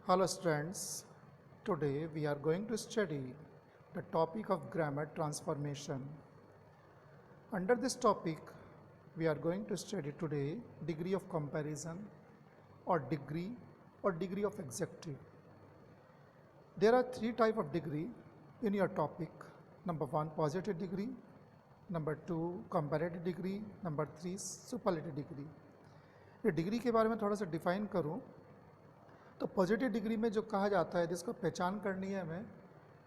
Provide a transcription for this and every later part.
Hello students, today we are going to study the topic of grammar transformation. Under this topic, we are going to study today degree of comparison or degree of adjective. There are three types of degree in your topic. Number one, positive degree. Number two, comparative degree. Number three, superlative degree. ये degree के बारे में थोड़ा सा define करूँ तो positive degree में जो कहा जाता है जिसको पहचान करनी है हमें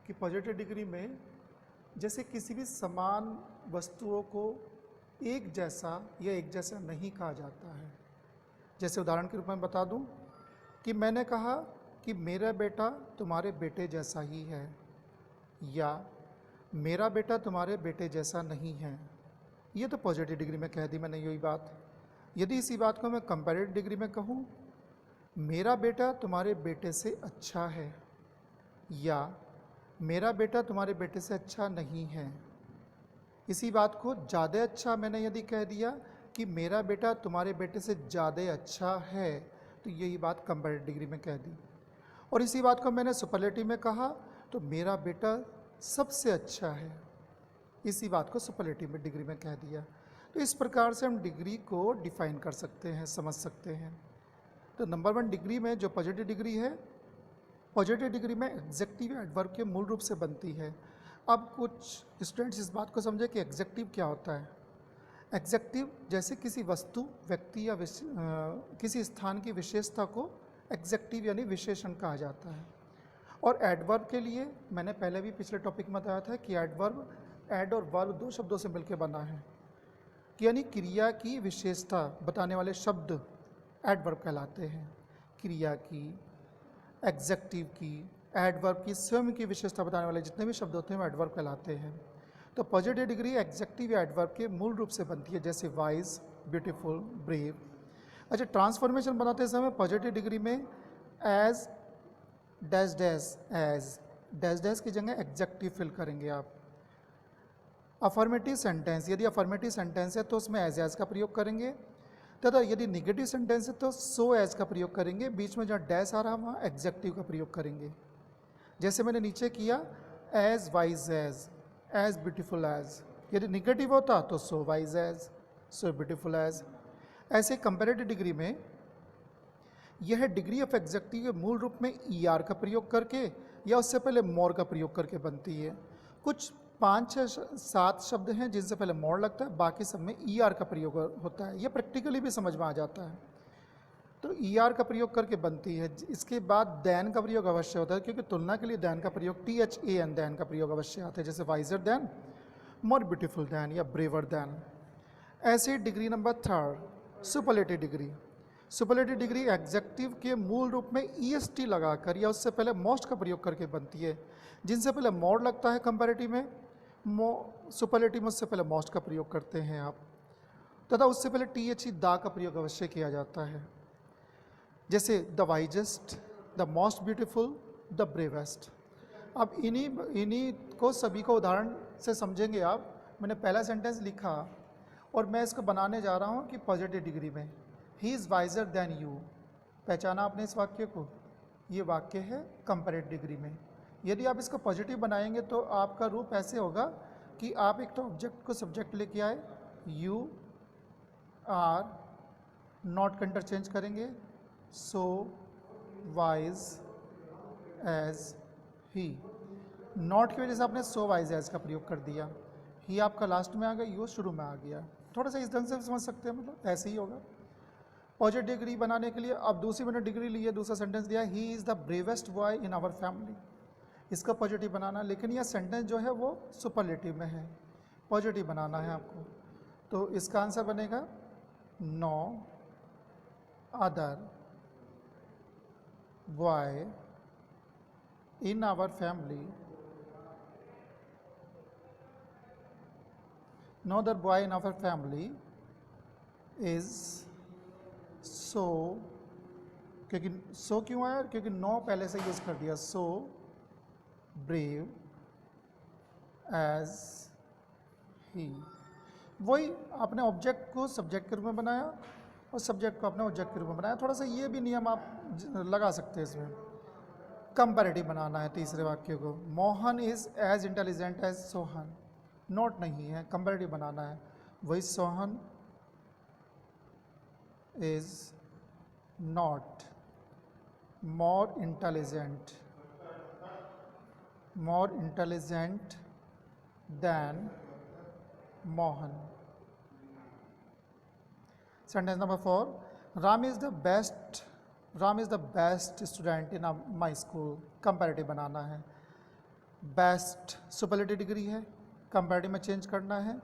कि पॉजिटिव डिग्री में जैसे किसी भी समान वस्तुओं को एक जैसा या एक जैसा नहीं कहा जाता है। जैसे उदाहरण के रूप में बता दूं कि मैंने कहा कि मेरा बेटा तुम्हारे बेटे जैसा ही है या मेरा बेटा तुम्हारे बेटे जैसा नहीं है। ये तो पॉजिटिव डिग्री में कह दी मैंने यही बात। यदि इसी बात को मैं कंपैरेटिव डिग्री में कहूँ मेरा बेटा तुम्हारे बेटे से अच्छा है या मेरा बेटा तुम्हारे बेटे से अच्छा नहीं है। इसी बात को ज़्यादा अच्छा मैंने यदि कह दिया कि मेरा बेटा तुम्हारे बेटे से ज़्यादा अच्छा है तो यही बात कंपैरेटिव डिग्री में कह दी। और इसी बात को मैंने सुपरलेटिव में कहा तो मेरा बेटा सबसे अच्छा है, इसी बात को सुपरलेटिव में डिग्री में कह दिया। तो इस प्रकार से हम डिग्री को डिफाइन कर सकते हैं, समझ सकते हैं। तो नंबर वन डिग्री में जो पॉजिटिव डिग्री है, पॉजिटिव डिग्री में एग्जेक्टिव एडवर्ब के मूल रूप से बनती है। अब कुछ स्टूडेंट्स इस बात को समझे कि एग्जेक्टिव क्या होता है। एग्जेक्टिव जैसे किसी वस्तु, व्यक्ति या किसी स्थान की विशेषता को एग्जेक्टिव यानी विशेषण कहा जाता है। और एडवर्ब के लिए मैंने पहले भी पिछले टॉपिक में बताया था कि एडवर्ब एड और वर्ब दो शब्दों से मिलकर बना है, यानी क्रिया की विशेषता बताने वाले शब्द एडवर्ब कहलाते हैं। क्रिया की, एग्जेक्टिव की, एडवर्ब की स्वयं की विशेषता बताने वाले जितने भी शब्द होते हैं वो एडवर्ब कहलाते हैं। तो पॉजिटिव डिग्री एग्जेक्टिव या एडवर्ब के मूल रूप से बनती है, जैसे वाइज, ब्यूटीफुल, ब्रेव। अच्छा, ट्रांसफॉर्मेशन बनाते समय पॉजिटिव डिग्री में as, dash dash, as, dash dash की जगह एग्जेक्टिव फिल करेंगे आप। अफर्मेटिव सेंटेंस, यदि अफर्मेटिव सेंटेंस है तो उसमें एज का प्रयोग करेंगे, तथा यदि निगेटिव सेंटेंस है तो सो एज का प्रयोग करेंगे। बीच में जहाँ डैश आ रहा है वहाँ एग्जेक्टिव का प्रयोग करेंगे। जैसे मैंने नीचे किया as wise as beautiful as. यदि निगेटिव होता तो so wise as, so beautiful as. ऐसे कंपैरेटिव डिग्री में यह डिग्री ऑफ एग्जेक्टिव के मूल रूप में ER का प्रयोग करके या उससे पहले मोर का प्रयोग करके बनती है। कुछ 5, 6, 7 शब्द हैं जिनसे पहले मोर लगता है, बाकी सब में ER का प्रयोग होता है। ये प्रैक्टिकली भी समझ में आ जाता है। तो ER का प्रयोग करके बनती है। इसके बाद दैन का प्रयोग अवश्य होता है, क्योंकि तुलना के लिए दैन का प्रयोग THAN दैन का प्रयोग अवश्य आता है, जैसे wiser than, more beautiful than या ब्रेवर दैन। ऐसे degree number 3 superlative degree. Superlative degree adjective के मूल रूप में EST लगाकर या उससे पहले मोस्ट का प्रयोग करके बनती है। जिनसे पहले मोर लगता है कंपैरेटिव में, सुपरलेटिव में उससे पहले मोस्ट का प्रयोग करते हैं आप, तथा उससे पहले THE दा का प्रयोग अवश्य किया जाता है। जैसे the wisest, the most beautiful, the bravest. अब इन्हीं को सभी को उदाहरण से समझेंगे आप। मैंने पहला सेंटेंस लिखा और मैं इसको बनाने जा रहा हूँ कि पॉजिटिव डिग्री में, he is visor then you. पहचाना आपने इस वाक्य को? ये वाक्य है कंपैरेटिव डिग्री में। यदि आप इसको पॉजिटिव बनाएंगे तो आपका रूप ऐसे होगा कि आप एक तो ऑब्जेक्ट को सब्जेक्ट लेके आए, यू आर, नॉट का इंटरचेंज करेंगे, सो वाइज एज ही। नॉट की वजह से आपने सो वाइज एज का प्रयोग कर दिया, ही आपका लास्ट में आ गया, यू शुरू में आ गया। थोड़ा सा इस ढंग से समझ सकते हैं, मतलब ऐसे ही होगा। पॉजिटिव डिग्री बनाने के लिए अब दूसरी मैंने डिग्री ली है, दूसरा सेंटेंस दिया, ही is the bravest boy in our family. इसका पॉजिटिव बनाना, लेकिन यह सेंटेंस जो है वो सुपरलेटिव में है, पॉजिटिव बनाना है आपको। तो इसका आंसर बनेगा no other boy in our family, no other boy in our family is so. क्योंकि सो क्यों आया? क्योंकि नो पहले से यूज़ कर दिया। So brave as he. वही आपने ऑब्जेक्ट को सब्जेक्ट के रूप में बनाया और सब्जेक्ट को आपने ऑब्जेक्ट के रूप में बनाया। थोड़ा सा ये भी नियम आप लगा सकते हैं इसमें। कंपैरेटिव बनाना है तीसरे वाक्य को। Mohan is as intelligent as Sohan, note नहीं है, कंपैरेटिव बनाना है। वही Sohan is not more intelligent than Mohan. Sentence number 4. Ram is the best student in my school. Comparative बनाना है। बेस्ट सुपरलेटिव डिग्री है, कंपैरेटिव में चेंज करना है।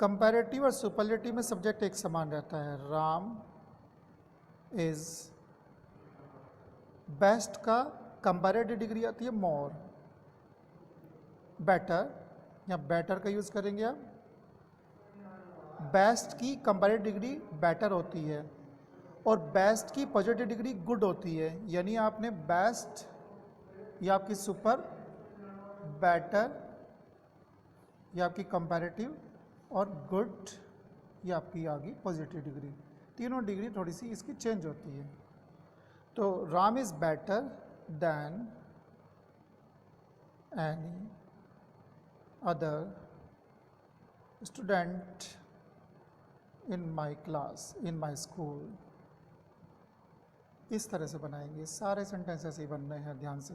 कंपैरेटिव और सुपरलेटिव में सब्जेक्ट एक समान रहता है। राम इज बेस्ट का कंपैरेटिव डिग्री आती है मोर। बेटर या बेटर का यूज करेंगे आप। बेस्ट की कंपैरेटिव डिग्री बेटर होती है और बेस्ट की पॉजिटिव डिग्री गुड होती है। यानी आपने बेस्ट या आपकी सुपर, बेटर या आपकी कंपैरेटिव और गुड या आपकी आ गई पॉजिटिव डिग्री। तीनों डिग्री थोड़ी सी इसकी चेंज होती है। तो Ram is better than any other student in my class, in my school. इस तरह से बनाएंगे, सारे सेंटेंस ऐसे ही बन रहे हैं, ध्यान से।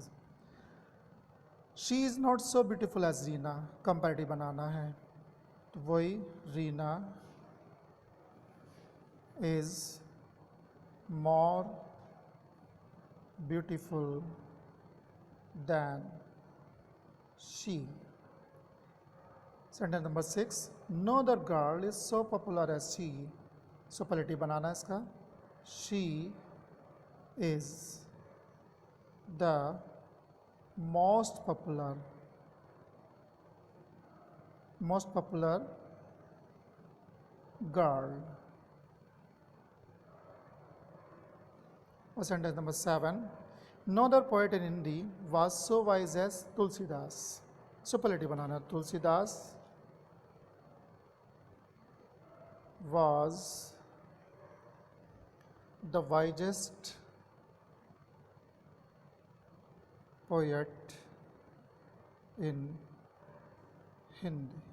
She is not so beautiful as Reena, comparative बनाना है। तो वही Reena is more beautiful than she. Sentence number 6. No other girl is so popular as she. Superlative बनाना है इसका। She is the most popular girl. Sentence number 7. No other poet in Hindi was so wise as Tulsidas. Superlative banana. Tulsidas was the wisest poet in Hindi.